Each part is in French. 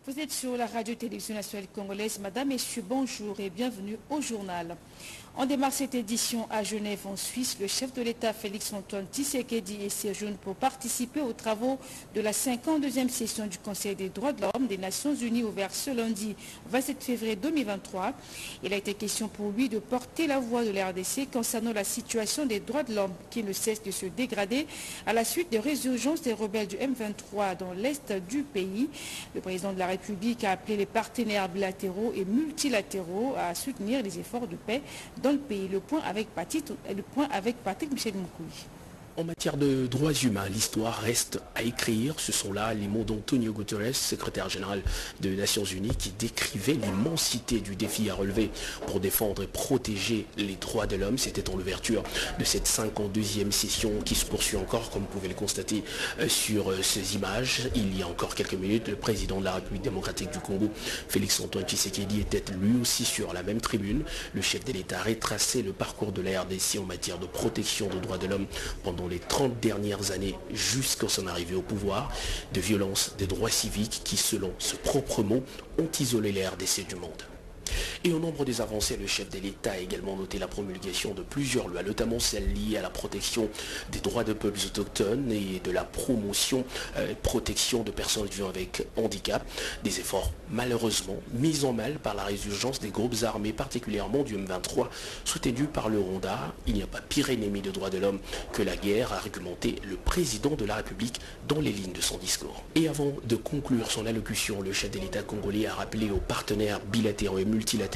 Vous êtes sur la radio-télévision nationale congolaise. Madame, Messieurs, bonjour et bienvenue au journal. On démarre cette édition à Genève, en Suisse. Le chef de l'État, Félix-Antoine Tshisekedi, est séjourné pour participer aux travaux de la 52e session du Conseil des droits de l'homme des Nations Unies ouverte ce lundi 27 février 2023. Il a été question pour lui de porter la voix de la RDC concernant la situation des droits de l'homme qui ne cesse de se dégrader à la suite des résurgences des rebelles du M23 dans l'est du pays. Le président de la République a appelé les partenaires bilatéraux et multilatéraux à soutenir les efforts de paix dans le pays. Le point avec Patrick Michel Moukoui. En matière de droits humains, l'histoire reste à écrire. Ce sont là les mots d'Antonio Guterres, secrétaire général des Nations Unies, qui décrivait l'immensité du défi à relever pour défendre et protéger les droits de l'homme. C'était en l'ouverture de cette 52e session qui se poursuit encore, comme vous pouvez le constater sur ces images. Il y a encore quelques minutes, le président de la République démocratique du Congo, Félix-Antoine Tshisekedi, était lui aussi sur la même tribune. Le chef de l'État a retracé le parcours de la RDC en matière de protection des droits de l'homme pendant les 30 dernières années jusqu'à son arrivée au pouvoir, de violence des droits civiques qui, selon ce propre mot, ont isolé les RDC du monde. Et au nombre des avancées, le chef de l'État a également noté la promulgation de plusieurs lois, notamment celles liées à la protection des droits des peuples autochtones et de la promotion et protection de personnes vivant avec handicap. Des efforts malheureusement mis en mal par la résurgence des groupes armés, particulièrement du M23, soutenus par le Rwanda. Il n'y a pas pire ennemi des droits de l'homme que la guerre, a argumenté le président de la République dans les lignes de son discours. Et avant de conclure son allocution, le chef de l'État congolais a rappelé aux partenaires bilatéraux et multilatéraux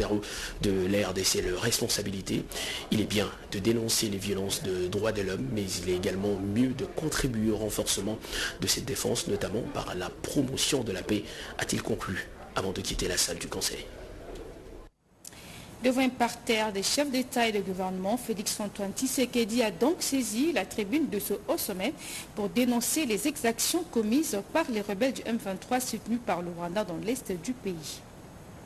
de la RDC leur responsabilité. Il est bien de dénoncer les violences de droits de l'homme, mais il est également mieux de contribuer au renforcement de cette défense, notamment par la promotion de la paix, a-t-il conclu avant de quitter la salle du Conseil. Devant un parterre des chefs d'État et de gouvernement, Félix-Antoine Tshisekedi a donc saisi la tribune de ce haut sommet pour dénoncer les exactions commises par les rebelles du M23 soutenus par le Rwanda dans l'est du pays.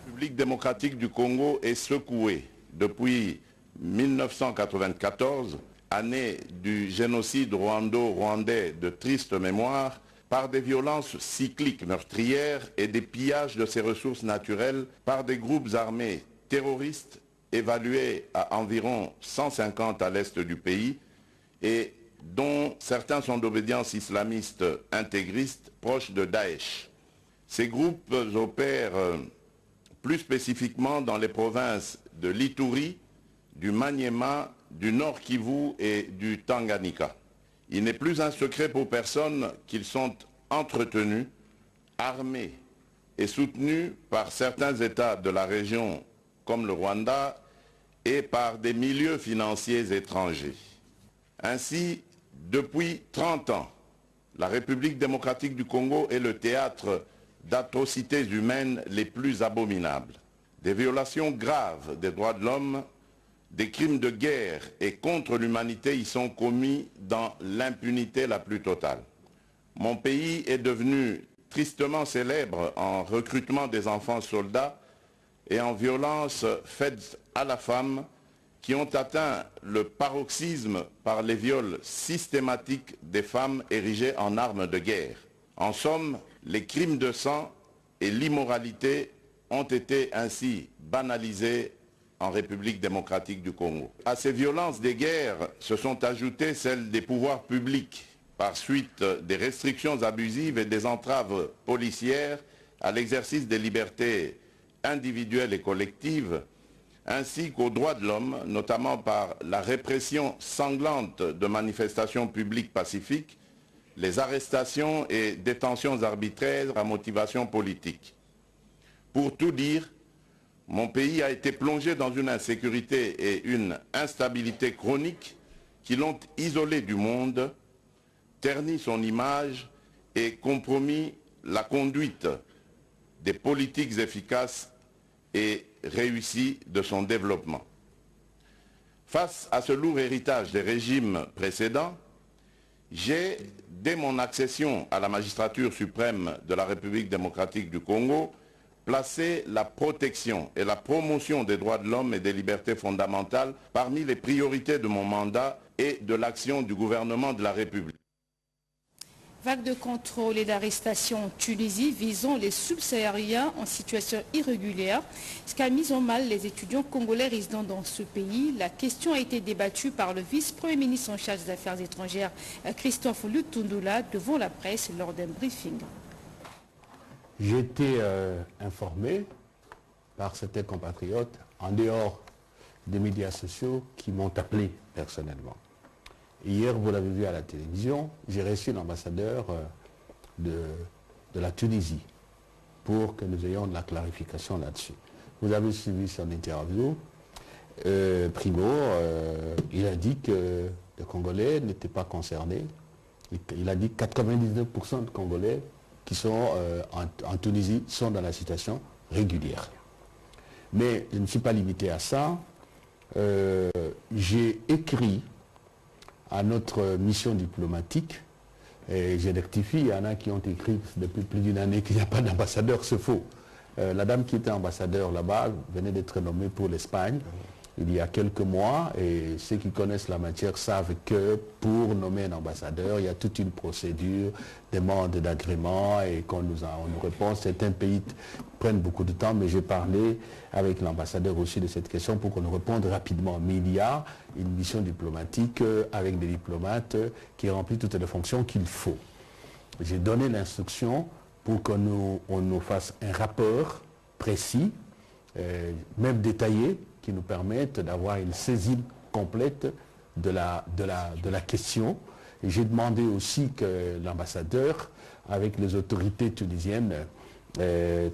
La République démocratique du Congo est secouée depuis 1994, année du génocide rwando-rwandais de triste mémoire, par des violences cycliques meurtrières et des pillages de ses ressources naturelles par des groupes armés terroristes évalués à environ 150 à l'est du pays et dont certains sont d'obédience islamiste intégriste proches de Daesh. Ces groupes opèrent plus spécifiquement dans les provinces de l'Ituri, du Maniema, du Nord Kivu et du Tanganyika. Il n'est plus un secret pour personne qu'ils sont entretenus, armés et soutenus par certains États de la région comme le Rwanda et par des milieux financiers étrangers. Ainsi, depuis 30 ans, la République démocratique du Congo est le théâtre d'atrocités humaines les plus abominables. Des violations graves des droits de l'homme, des crimes de guerre et contre l'humanité y sont commis dans l'impunité la plus totale. Mon pays est devenu tristement célèbre en recrutement des enfants soldats et en violences faites à la femme qui ont atteint le paroxysme par les viols systématiques des femmes érigées en armes de guerre. En somme, les crimes de sang et l'immoralité ont été ainsi banalisés en République démocratique du Congo. À ces violences des guerres se sont ajoutées celles des pouvoirs publics par suite des restrictions abusives et des entraves policières à l'exercice des libertés individuelles et collectives, ainsi qu'aux droits de l'homme, notamment par la répression sanglante de manifestations publiques pacifiques, les arrestations et détentions arbitraires à motivation politique. Pour tout dire, mon pays a été plongé dans une insécurité et une instabilité chroniques qui l'ont isolé du monde, terni son image et compromis la conduite des politiques efficaces et réussies de son développement. Face à ce lourd héritage des régimes précédents, j'ai, dès mon accession à la magistrature suprême de la République démocratique du Congo, placé la protection et la promotion des droits de l'homme et des libertés fondamentales parmi les priorités de mon mandat et de l'action du gouvernement de la République. Vague de contrôle et d'arrestation en Tunisie visant les subsahariens en situation irrégulière, ce qui a mis en mal les étudiants congolais résidant dans ce pays. La question a été débattue par le vice-premier ministre en charge des Affaires étrangères, Christophe Lutundula, devant la presse lors d'un briefing. J'ai été informé par certains compatriotes, en dehors des médias sociaux, qui m'ont appelé personnellement. Hier, vous l'avez vu à la télévision, j'ai reçu l'ambassadeur de la Tunisie pour que nous ayons de la clarification là-dessus. Vous avez suivi son interview. Primo, il a dit que les Congolais n'étaient pas concernés. Il a dit que 99% de Congolais qui sont en Tunisie sont dans la situation régulière. Mais je ne suis pas limité à ça. J'ai écrit à notre mission diplomatique, et j'ai rectifié, il y en a qui ont écrit depuis plus d'une année qu'il n'y a pas d'ambassadeur, c'est faux. La dame qui était ambassadeur là-bas venait d'être nommée pour l'Espagne il y a quelques mois, et ceux qui connaissent la matière savent que pour nommer un ambassadeur, il y a toute une procédure, demande d'agrément, et qu'on nous répond. Certains pays prennent beaucoup de temps, mais j'ai parlé avec l'ambassadeur aussi de cette question pour qu'on nous réponde rapidement. Mais il y a une mission diplomatique avec des diplomates qui remplissent toutes les fonctions qu'il faut. J'ai donné l'instruction pour qu'on nous fasse un rapport précis, même détaillé, qui nous permette d'avoir une saisine complète de la question. Et j'ai demandé aussi que l'ambassadeur, avec les autorités tunisiennes,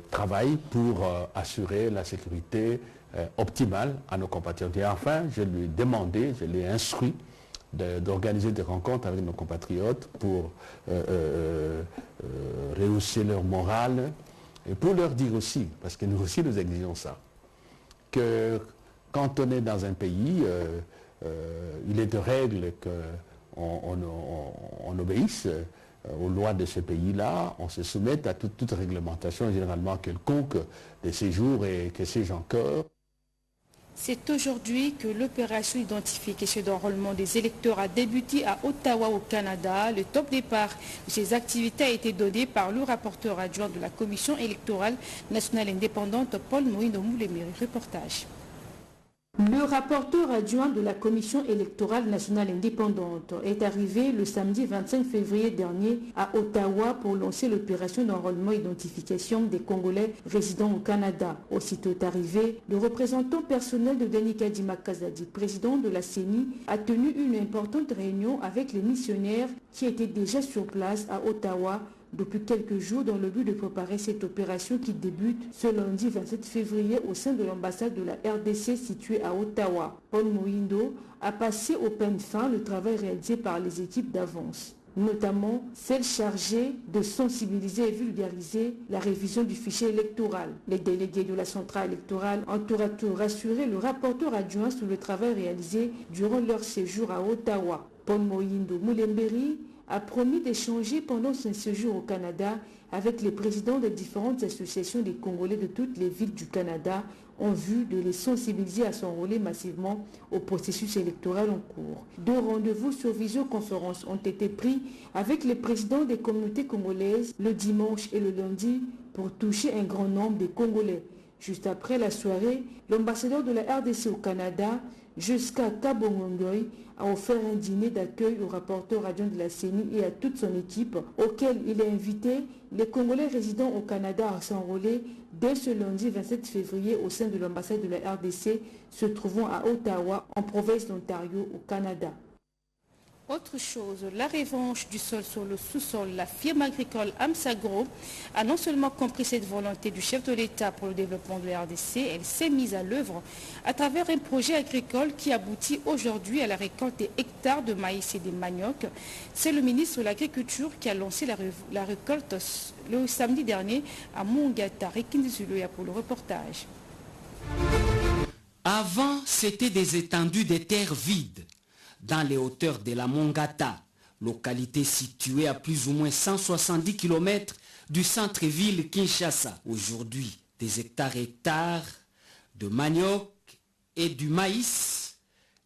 travaille pour assurer la sécurité optimale à nos compatriotes. Et enfin, je lui ai demandé, je l'ai instruit d'organiser des rencontres avec nos compatriotes pour rehausser leur morale et pour leur dire aussi, parce que nous aussi nous exigeons ça, que quand on est dans un pays, il est de règle qu'on obéisse aux lois de ce pays-là, on se soumette à toute réglementation généralement quelconque de séjour et que sais-je encore. C'est aujourd'hui que l'opération d'identification d'enrôlement des électeurs a débuté à Ottawa au Canada. Le top départ de ces activités a été donné par le rapporteur adjoint de la Commission électorale nationale indépendante, Paul Moïno Moulémiri. Reportage. Le rapporteur adjoint de la Commission électorale nationale indépendante est arrivé le samedi 25 février dernier à Ottawa pour lancer l'opération d'enrôlement et d'identification des Congolais résidant au Canada. Aussitôt arrivé, le représentant personnel de Denis Kadima Kazadi, président de la CENI, a tenu une importante réunion avec les missionnaires qui étaient déjà sur place à Ottawa depuis quelques jours dans le but de préparer cette opération qui débute ce lundi 27 février au sein de l'ambassade de la RDC située à Ottawa. Paul Moïndo a passé au peigne fin le travail réalisé par les équipes d'avance, notamment celles chargées de sensibiliser et vulgariser la révision du fichier électoral. Les délégués de la centrale électorale ont tour à tour rassuré le rapporteur adjoint sur le travail réalisé durant leur séjour à Ottawa. Paul Moïndo Moulémiri a promis d'échanger pendant son séjour au Canada avec les présidents des différentes associations des Congolais de toutes les villes du Canada en vue de les sensibiliser à s'enrôler massivement au processus électoral en cours. 2 rendez-vous sur visioconférence ont été pris avec les présidents des communautés congolaises le dimanche et le lundi pour toucher un grand nombre de Congolais. Juste après la soirée, l'ambassadeur de la RDC au Canada, Jusqu'à Kabongongoy, a offert un dîner d'accueil au rapporteur adjoint de la CENI et à toute son équipe, auquel il a invité les Congolais résidant au Canada à s'enrôler dès ce lundi 27 février au sein de l'ambassade de la RDC se trouvant à Ottawa, en province d'Ontario, au Canada. Autre chose, la revanche du sol sur le sous-sol, la firme agricole Amsagro a non seulement compris cette volonté du chef de l'État pour le développement de la RDC, elle s'est mise à l'œuvre à travers un projet agricole qui aboutit aujourd'hui à la récolte des hectares de maïs et des maniocs. C'est le ministre de l'Agriculture qui a lancé la récolte le samedi dernier à Mongata. Rekindizuluya pour le reportage. Avant, c'était des étendues de terre vides dans les hauteurs de la Mongata, localité située à plus ou moins 170 km du centre-ville Kinshasa. Aujourd'hui, des hectares de manioc et du maïs,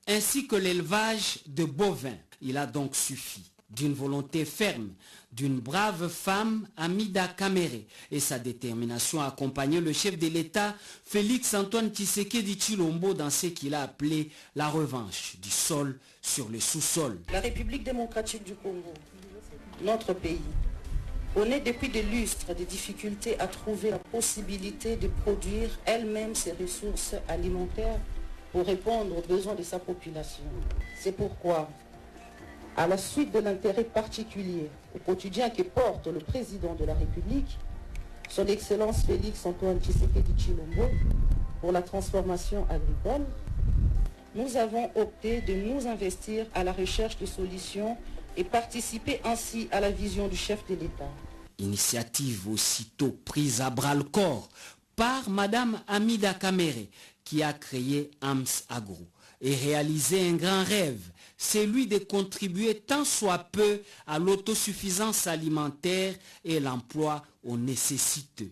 ainsi que l'élevage de bovins. Il a donc suffi d'une volonté ferme, d'une brave femme, Hamida Kamere, et sa détermination à accompagner le chef de l'État, Félix Antoine Tshisekedi Tshilombo, dans ce qu'il a appelé la revanche du sol sur le sous-sol. La République démocratique du Congo, notre pays, connaît depuis des lustres des difficultés à trouver la possibilité de produire elle-même ses ressources alimentaires pour répondre aux besoins de sa population. C'est pourquoi, à la suite de l'intérêt particulier au quotidien que porte le président de la République, son Excellence Félix Antoine Tshisekedi Tshilombo, pour la transformation agricole, nous avons opté de nous investir à la recherche de solutions et participer ainsi à la vision du chef de l'État. Initiative aussitôt prise à bras-le-corps par Madame Hamida Kamere, qui a créé AMS Agro et réalisé un grand rêve, celui de contribuer tant soit peu à l'autosuffisance alimentaire et l'emploi aux nécessiteux.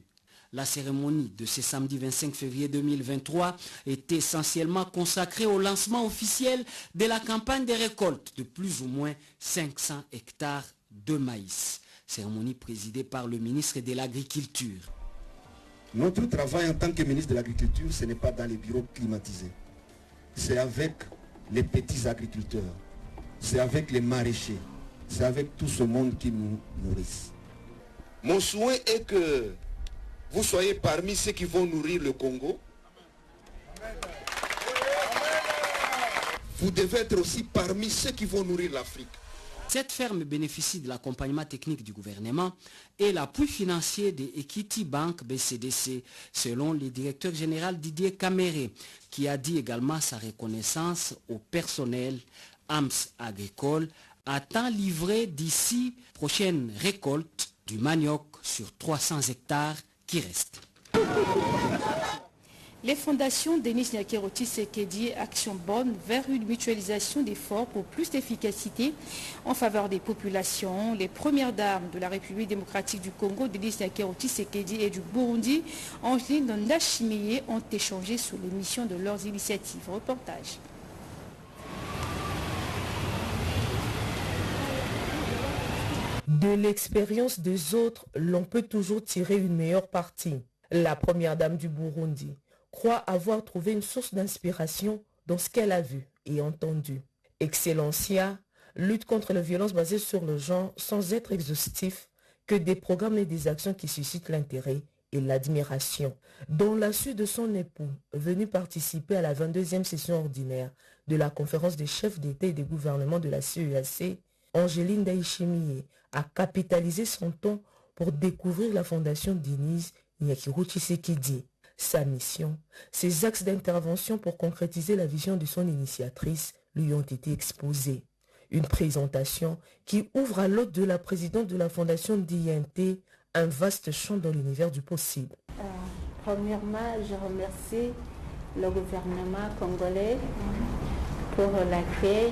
La cérémonie de ce samedi 25 février 2023 est essentiellement consacrée au lancement officiel de la campagne de récolte de plus ou moins 500 hectares de maïs. Cérémonie présidée par le ministre de l'Agriculture. Notre travail en tant que ministre de l'Agriculture, ce n'est pas dans les bureaux climatisés. C'est avec les petits agriculteurs, c'est avec les maraîchers, c'est avec tout ce monde qui nous nourrissent. Mon souhait est que vous soyez parmi ceux qui vont nourrir le Congo. Vous devez être aussi parmi ceux qui vont nourrir l'Afrique. Cette ferme bénéficie de l'accompagnement technique du gouvernement et l'appui financier de Equity Bank BCDC, selon le directeur général Didier Kamere, qui a dit également sa reconnaissance au personnel AMS agricole à temps livré d'ici prochaine récolte du manioc sur 300 hectares qui restent. Les fondations Denis Nyakero Tshisekedi et Action Bonne vers une mutualisation d'efforts pour plus d'efficacité en faveur des populations. Les premières dames de la République démocratique du Congo, Denis Nyakero Tshisekedi, et du Burundi, Angeline Ndashimiye, ont échangé sur l'émission de leurs initiatives. Reportage. De l'expérience des autres, l'on peut toujours tirer une meilleure partie. La première dame du Burundi croit avoir trouvé une source d'inspiration dans ce qu'elle a vu et entendu. Excellencia lutte contre la violence basée sur le genre sans être exhaustif, que des programmes et des actions qui suscitent l'intérêt et l'admiration. Dans la suite de son époux, venu participer à la 22e session ordinaire de la conférence des chefs d'État et des gouvernements de la CEAC, Angeline Ndashimiye a capitalisé son temps pour découvrir la fondation Denis Nyakero Tshisekedi. Sa mission, ses axes d'intervention pour concrétiser la vision de son initiatrice lui ont été exposés. Une présentation qui ouvre à l'hôte de la présidente de la fondation d'INT un vaste champ dans l'univers du possible. Premièrement, je remercie le gouvernement congolais pour l'accueil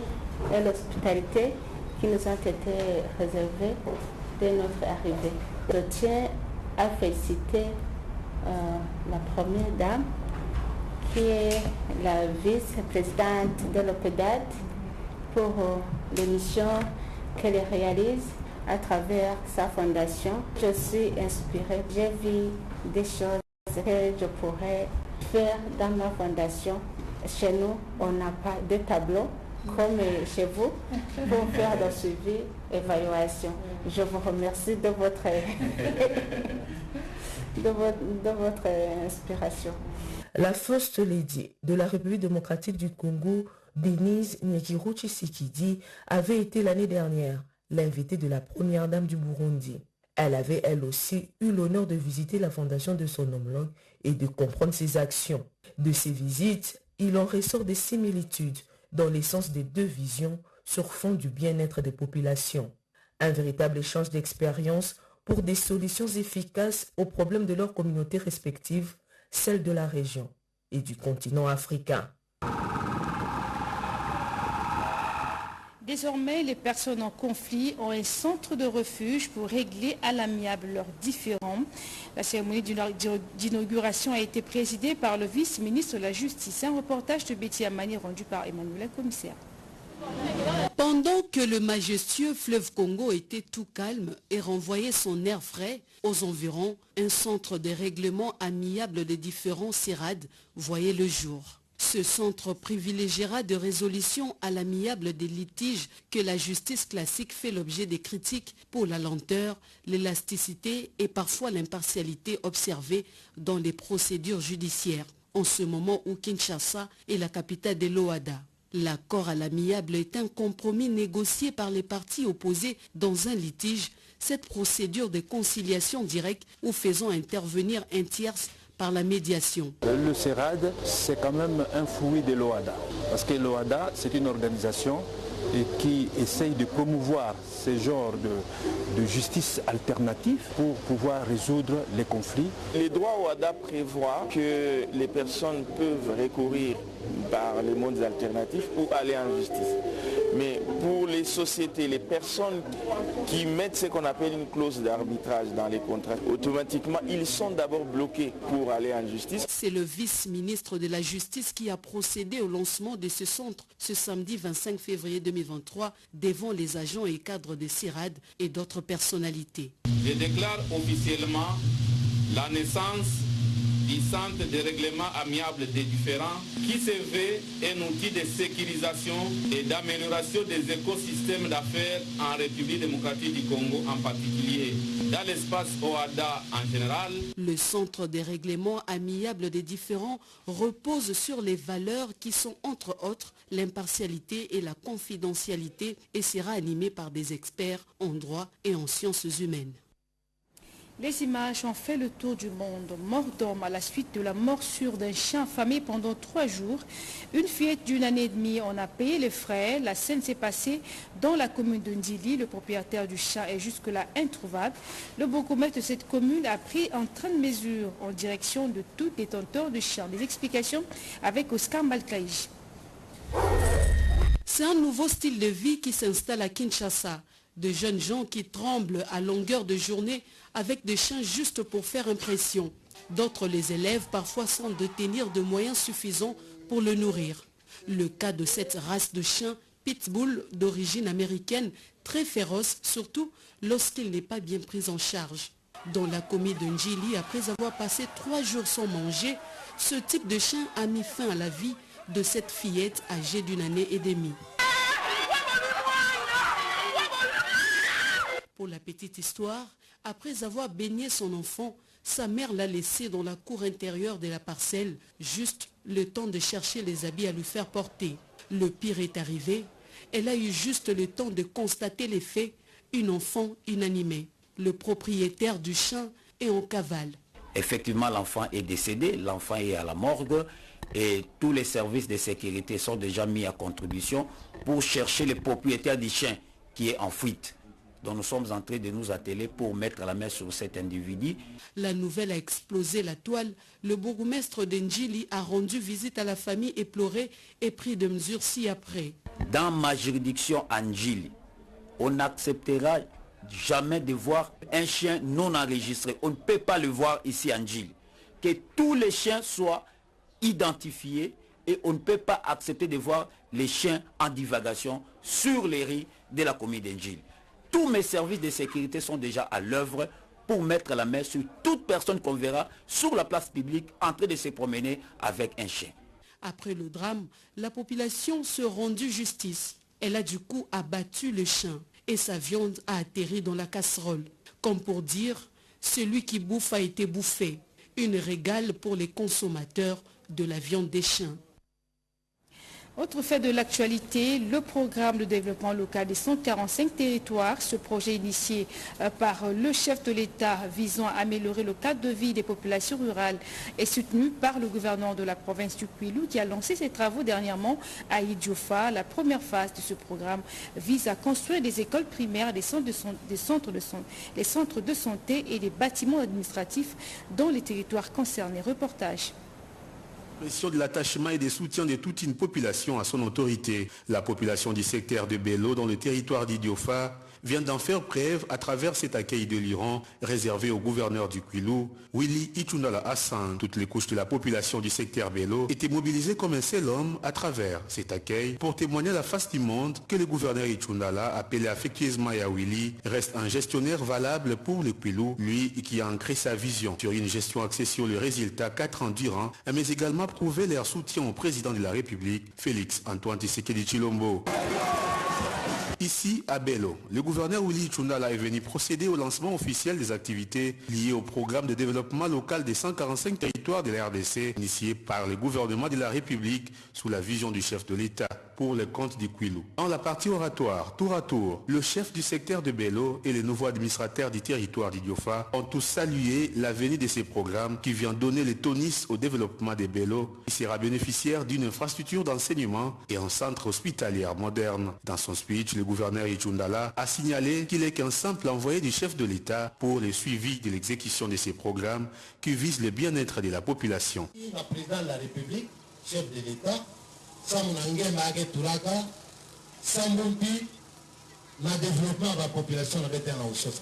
et l'hospitalité qui nous ont été réservés dès notre arrivée. Je tiens à féliciter la première dame qui est la vice-présidente de l'OPEDAD pour l'émission qu'elle réalise à travers sa fondation. Je suis inspirée, j'ai vu des choses que je pourrais faire dans ma fondation. Chez nous, on n'a pas de tableau comme chez vous pour faire le suivi et évaluation. Je vous remercie de votre de votre inspiration. La First Lady de la République démocratique du Congo, Denis Nyakero Tshisekedi, avait été l'année dernière l'invitée de la première dame du Burundi. Elle avait elle aussi eu l'honneur de visiter la fondation de son homologue et de comprendre ses actions. De ces visites, il en ressort des similitudes dans l'essence des deux visions sur fond du bien-être des populations. Un véritable échange d'expériences pour des solutions efficaces aux problèmes de leurs communautés respectives, celles de la région et du continent africain. Désormais, les personnes en conflit ont un centre de refuge pour régler à l'amiable leurs différends. La cérémonie d'inauguration a été présidée par le vice-ministre de la Justice. Un reportage de Betty Amani rendu par Emmanuel, commissaire. Pendant que le majestueux fleuve Congo était tout calme et renvoyait son air frais, aux environs, un centre de règlement amiable des différents CIRAD voyait le jour. Ce centre privilégiera de résolution à l'amiable des litiges que la justice classique fait l'objet des critiques pour la lenteur, l'élasticité et parfois l'impartialité observée dans les procédures judiciaires, en ce moment où Kinshasa est la capitale de l'OADA. L'accord à l'amiable est un compromis négocié par les parties opposées dans un litige, cette procédure de conciliation directe ou faisant intervenir un tierce par la médiation. Le CIRAD, c'est quand même un fruit de l'OADA, parce que l'OADA, c'est une organisation qui essaye de promouvoir ce genre de justice alternative pour pouvoir résoudre les conflits. Les droits OADA prévoient que les personnes peuvent recourir par les modes alternatifs pour aller en justice. Mais pour les sociétés, les personnes qui mettent ce qu'on appelle une clause d'arbitrage dans les contrats, automatiquement, ils sont d'abord bloqués pour aller en justice. C'est le vice-ministre de la Justice qui a procédé au lancement de ce centre ce samedi 25 février 2023 devant les agents et cadres de CIRAD et d'autres personnalités. Je déclare officiellement la naissance du centre de règlement amiable des différends qui se veut un outil de sécurisation et d'amélioration des écosystèmes d'affaires en République démocratique du Congo en particulier, dans l'espace OADA en général. Le centre de règlement amiable des différends repose sur les valeurs qui sont entre autres l'impartialité et la confidentialité et sera animé par des experts en droit et en sciences humaines. Les images ont fait le tour du monde. Mort d'homme à la suite de la morsure d'un chien affamé pendant 3 jours. Une fillette d'1 année et demie en a payé les frais. La scène s'est passée dans la commune de Ndili. Le propriétaire du chien est jusque-là introuvable. Le bourgmestre de cette commune a pris un train de mesure en direction de tout détenteur de chien. Des explications avec Oscar Malkaï. C'est un nouveau style de vie qui s'installe à Kinshasa. De jeunes gens qui tremblent à longueur de journée avec des chiens juste pour faire impression. D'autres les élèvent parfois sans détenir de moyens suffisants pour le nourrir. Le cas de cette race de chiens pitbull d'origine américaine, très féroce, surtout lorsqu'il n'est pas bien pris en charge. Dans la commune de Ndjili, après avoir passé 3 jours sans manger, ce type de chien a mis fin à la vie de cette fillette âgée d'1 année et demie. Pour la petite histoire, après avoir baigné son enfant, sa mère l'a laissé dans la cour intérieure de la parcelle, juste le temps de chercher les habits à lui faire porter. Le pire est arrivé, elle a eu juste le temps de constater les faits, une enfant inanimée. Le propriétaire du chien est en cavale. Effectivement, l'enfant est décédé, l'enfant est à la morgue et tous les services de sécurité sont déjà mis à contribution pour chercher le propriétaire du chien qui est en fuite. Donc nous sommes en train de nous atteler pour mettre la main sur cet individu. La nouvelle a explosé la toile. Le bourgmestre de Ndjili a rendu visite à la famille éplorée et pris des mesures ci-après. Dans ma juridiction à Ndjili, on n'acceptera jamais de voir un chien non enregistré. On ne peut pas le voir ici à Ndjili. Que tous les chiens soient identifiés et on ne peut pas accepter de voir les chiens en divagation sur les rues de la commune de Ndjili. Tous mes services de sécurité sont déjà à l'œuvre pour mettre la main sur toute personne qu'on verra sur la place publique en train de se promener avec un chien. Après le drame, la population se rendit justice. Elle a du coup abattu le chien et sa viande a atterri dans la casserole. Comme pour dire, celui qui bouffe a été bouffé. Une régale pour les consommateurs de la viande des chiens. Autre fait de l'actualité, le programme de développement local des 145 territoires, ce projet initié par le chef de l'État visant à améliorer le cadre de vie des populations rurales est soutenu par le gouvernement de la province du Kwilu qui a lancé ses travaux dernièrement à Idiofa. La première phase de ce programme vise à construire des écoles primaires, des centres de santé et des bâtiments administratifs dans les territoires concernés. Reportage. Pression de l'attachement et des soutiens de toute une population à son autorité. La population du secteur de Bello dans le territoire d'Idiofa vient d'en faire preuve à travers cet accueil de l'Iran réservé au gouverneur du Kwilu, Willy Itundala Hassan. Toutes les couches de la population du secteur Bello étaient mobilisées comme un seul homme à travers cet accueil pour témoigner à la face du monde que le gouverneur Itundala, appelé affectueusement Willy, reste un gestionnaire valable pour le Kwilu, lui qui a ancré sa vision sur une gestion axée sur le résultat 4 ans durant, mais également prouvé leur soutien au président de la République, Félix Antoine Tshisekedi Tshilombo. Ici, à Bello, le gouverneur Willy Itundala est venu procéder au lancement officiel des activités liées au programme de développement local des 145 territoires de la RDC, initié par le gouvernement de la République sous la vision du chef de l'État pour le compte du Kwilu. Dans la partie oratoire, tour à tour, le chef du secteur de Bello et les nouveaux administrateurs du territoire d'Idiofa ont tous salué la venue de ces programmes qui vient donner le tonus au développement de Bello, qui sera bénéficiaire d'une infrastructure d'enseignement et un centre hospitalier moderne. Dans son speech, le gouverneur Itundala a signalé qu'il n'est qu'un simple envoyé du chef de l'État pour le suivi de l'exécution de ces programmes qui visent le bien-être de la population. Le président de la République, chef de l'État, Samunange Maage Turaka, Sambumpi, le développement de la population avait été en chose.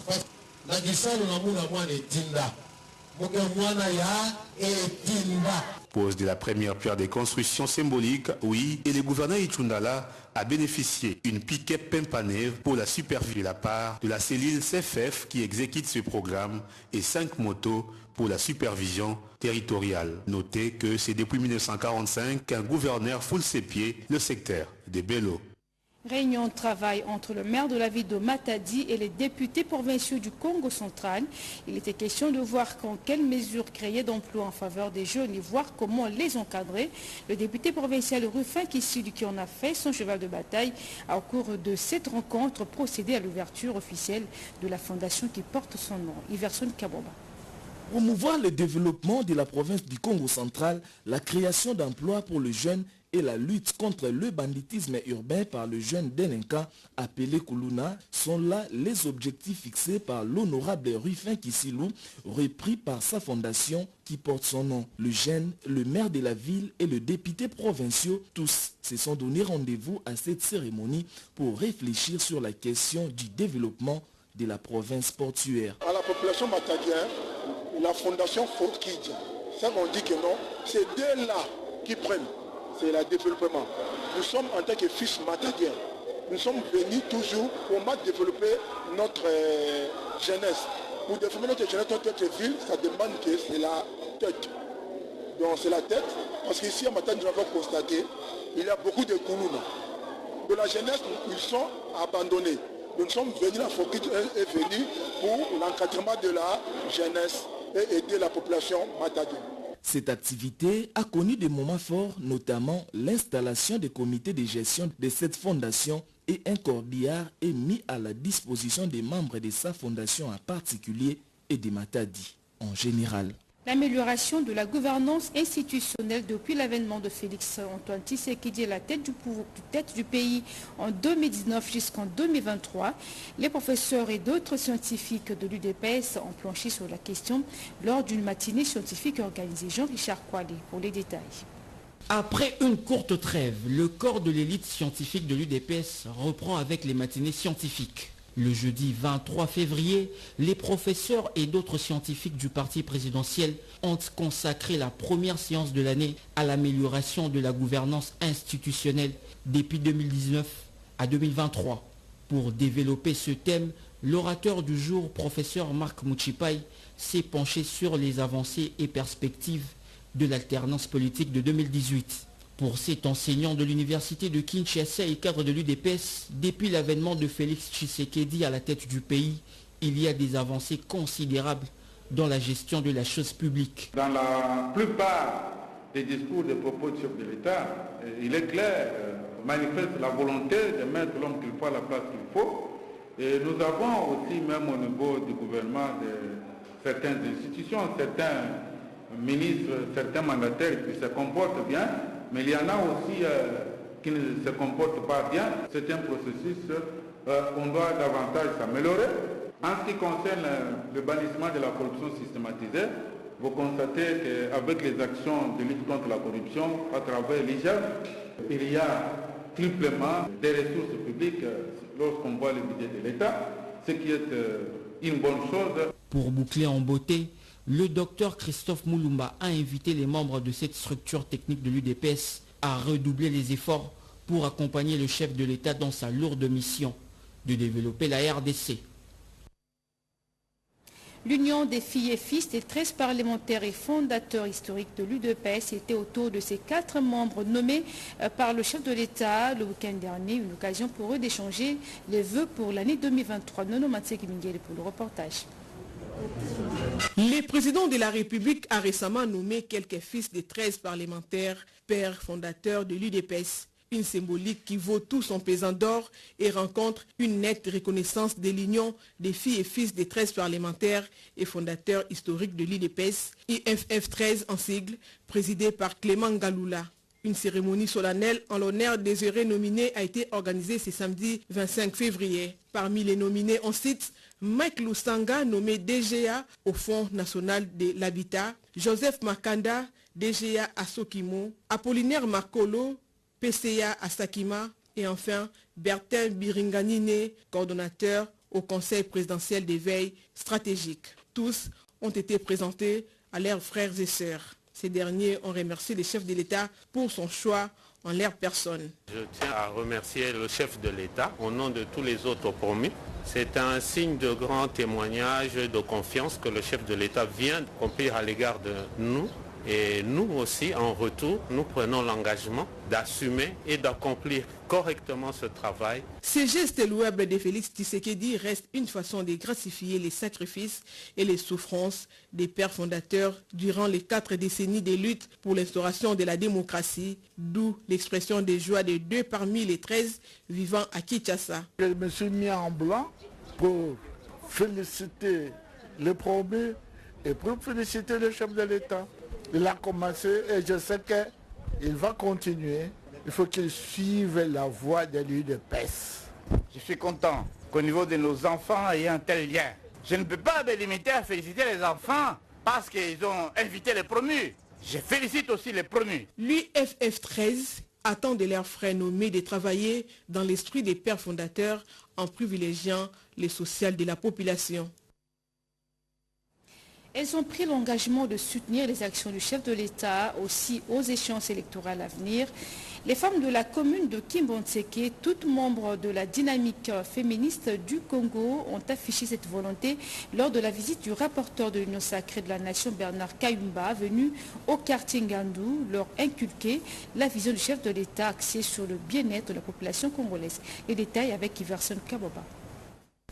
La guissane n'a pas de Tinda. Pose de la première pierre des constructions symboliques, oui, et le gouverneur Itundala a bénéficié d'une pick-up Pimpanève pour la supervision de la part de la cellule CFF qui exécute ce programme et 5 motos pour la supervision territoriale. Notez que c'est depuis 1945 qu'un gouverneur foule ses pieds le secteur de Bello. Réunion de travail entre le maire de la ville de Matadi et les députés provinciaux du Congo central. Il était question de voir quand quelles mesures créer d'emplois en faveur des jeunes et voir comment les encadrer. Le député provincial Rufin Kissili qui en a fait son cheval de bataille a au cours de cette rencontre procédé à l'ouverture officielle de la fondation qui porte son nom, Iverson Kaboba. Promouvoir le développement de la province du Congo central, la création d'emplois pour les jeunes et la lutte contre le banditisme urbain par le jeune délinquant appelé Kuluna sont là les objectifs fixés par l'honorable Rufin Kissilou, repris par sa fondation qui porte son nom. Le jeune, le maire de la ville et le député provinciaux, tous se sont donné rendez-vous à cette cérémonie pour réfléchir sur la question du développement de la province portuaire. À la population matadienne, la fondation Fort Kidja, ça qu'on dit que non, c'est d'eux-là qui prennent. C'est le développement. Nous sommes en tant que fils matadiens. Nous sommes venus toujours pour développer notre jeunesse. Pour développer notre jeunesse, notre ville, ça demande que c'est la tête. Donc c'est la tête, parce qu'ici à Matadi, nous avons constaté, il y a beaucoup de Koulouna. De la jeunesse, ils sont abandonnés. Nous sommes venus, la Fokit est venue pour l'encadrement de la jeunesse et aider la population matadienne. Cette activité a connu des moments forts, notamment l'installation des comités de gestion de cette fondation et un corbillard est mis à la disposition des membres de sa fondation en particulier et des Matadi en général. L'amélioration de la gouvernance institutionnelle depuis l'avènement de Félix Antoine Tshisekedi à la tête du pays en 2019 jusqu'en 2023. Les professeurs et d'autres scientifiques de l'UDPS ont planché sur la question lors d'une matinée scientifique organisée. Jean-Richard Kouali pour les détails. Après une courte trêve, le corps de l'élite scientifique de l'UDPS reprend avec les matinées scientifiques. Le jeudi 23 février, les professeurs et d'autres scientifiques du parti présidentiel ont consacré la première séance de l'année à l'amélioration de la gouvernance institutionnelle depuis 2019 à 2023. Pour développer ce thème, l'orateur du jour, professeur Marc Mouchipaï, s'est penché sur les avancées et perspectives de l'alternance politique de 2018. Pour cet enseignant de l'université de Kinshasa et cadre de l'UDPS, depuis l'avènement de Félix Tshisekedi à la tête du pays, il y a des avancées considérables dans la gestion de la chose publique. Dans la plupart des discours des propos du chef de l'État, il est clair, manifeste la volonté de mettre l'homme qu'il faut à la place qu'il faut. Et nous avons aussi, même au niveau du gouvernement, certaines institutions, certains ministres, certains mandataires qui se comportent bien, mais il y en a aussi qui ne se comportent pas bien. C'est un processus qu'on doit davantage s'améliorer. En ce qui concerne le bannissement de la corruption systématisée, vous constatez qu'avec les actions de lutte contre la corruption à travers l'IGF, il y a triplement des ressources publiques lorsqu'on voit le budget de l'État, ce qui est une bonne chose. Pour boucler en beauté, le docteur Christophe Moulumba a invité les membres de cette structure technique de l'UDPS à redoubler les efforts pour accompagner le chef de l'État dans sa lourde mission de développer la RDC. L'Union des filles et fils des 13 parlementaires et fondateurs historiques de l'UDPS était autour de ces 4 membres nommés par le chef de l'État le week-end dernier. Une occasion pour eux d'échanger les vœux pour l'année 2023. Nono Matseki Mingele pour le reportage. Le président de la République a récemment nommé quelques fils des 13 parlementaires, pères fondateurs de l'UDPS. Une symbolique qui vaut tout son pesant d'or et rencontre une nette reconnaissance de l'union des filles et fils des 13 parlementaires et fondateurs historiques de l'UDPS, IFF 13 en sigle, présidé par Clément Ngaloula. Une cérémonie solennelle en l'honneur des heureux nominés a été organisée ce samedi 25 février. Parmi les nominés, on cite Mike Lusanga, nommé DGA au Fonds national de l'habitat, Joseph Makanda, DGA à Sokimo, Apollinaire Makolo, PCA à Sakima, et enfin Bertin Biringanine, coordonnateur au Conseil présidentiel d'éveil stratégique. Tous ont été présentés à leurs frères et sœurs. Ces derniers ont remercié le chef de l'État pour son choix en leur personne. Je tiens à remercier le chef de l'État au nom de tous les autres promus. C'est un signe de grand témoignage de confiance que le chef de l'État vient d'accomplir à l'égard de nous. Et nous aussi, en retour, nous prenons l'engagement d'assumer et d'accomplir correctement ce travail. Ce geste louable de Félix Tshisekedi reste une façon de gracifier les sacrifices et les souffrances des pères fondateurs durant les 4 décennies de lutte pour l'instauration de la démocratie, d'où l'expression de joie de 2 parmi les 13 vivant à Kinshasa. Je me suis mis en blanc pour féliciter les promus et pour féliciter le chef de l'État. Il a commencé et je sais qu'il va continuer. Il faut qu'il suive la voie de l'UDPS. Je suis content qu'au niveau de nos enfants il y ait un tel lien. Je ne peux pas me limiter à féliciter les enfants parce qu'ils ont invité les promus. Je félicite aussi les promus. L'UFF 13 attend de leurs frères nommés de travailler dans l'esprit des pères fondateurs en privilégiant le social de la population. Elles ont pris l'engagement de soutenir les actions du chef de l'État aussi aux échéances électorales à venir. Les femmes de la commune de Kimbonseke, toutes membres de la dynamique féministe du Congo, ont affiché cette volonté lors de la visite du rapporteur de l'Union sacrée de la Nation, Bernard Kayumba, venu au quartier Ngandou, leur inculquer la vision du chef de l'État axée sur le bien-être de la population congolaise. Les détails avec Iverson Kaboba.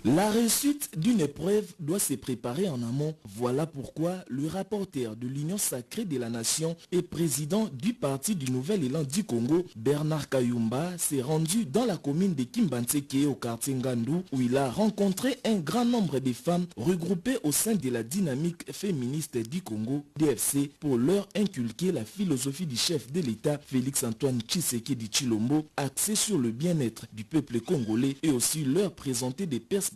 La réussite d'une épreuve doit se préparer en amont. Voilà pourquoi le rapporteur de l'Union sacrée de la Nation et président du Parti du Nouvel Élan du Congo, Bernard Kayumba, s'est rendu dans la commune de Kimbantseke au quartier Ngandou où il a rencontré un grand nombre de femmes regroupées au sein de la dynamique féministe du Congo, DFC, pour leur inculquer la philosophie du chef de l'État, Félix-Antoine Tshisekedi Tshilombo, axée sur le bien-être du peuple congolais et aussi leur présenter des perspectives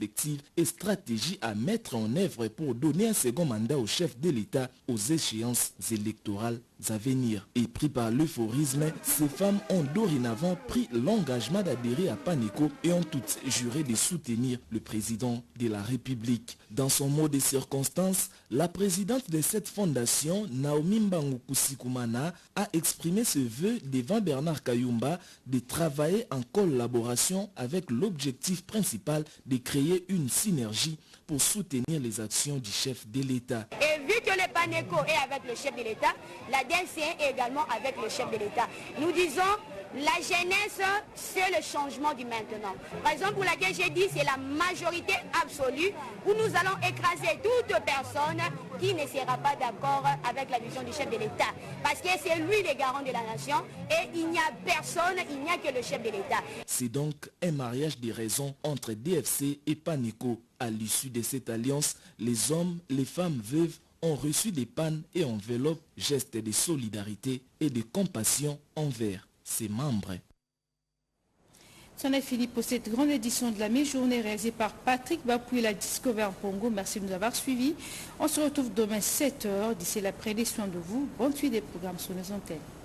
et stratégies à mettre en œuvre pour donner un second mandat au chef de l'État aux échéances électorales à venir. Et pris par l'euphorisme, ces femmes ont dorénavant pris l'engagement d'adhérer à PANECO et ont toutes juré de soutenir le président de la République. Dans son mot de circonstance, la présidente de cette fondation, Naomi Mbangu-Kusikumana, a exprimé ce vœu devant Bernard Kayumba de travailler en collaboration avec l'objectif principal de créer une synergie pour soutenir les actions du chef de l'État. Et vu que le PANECO est avec le chef de l'État, la DNCN est également avec le chef de l'État. Nous disons, la jeunesse, c'est le changement du maintenant. Raison pour laquelle j'ai dit, c'est la majorité absolue où nous allons écraser toute personne qui ne sera pas d'accord avec la vision du chef de l'État. Parce que c'est lui le garant de la nation et il n'y a personne, il n'y a que le chef de l'État. C'est donc un mariage des raisons entre DFC et PANECO. À l'issue de cette alliance, les hommes, les femmes veuves ont reçu des pannes et enveloppes, gestes de solidarité et de compassion envers ses membres. C'en est fini pour cette grande édition de la mi-journée réalisée par Patrick Bapou et la Discover Pongo. Merci de nous avoir suivis. On se retrouve demain 7h. D'ici là, prenez soin de vous. Bonne suite des programmes sur nos antennes.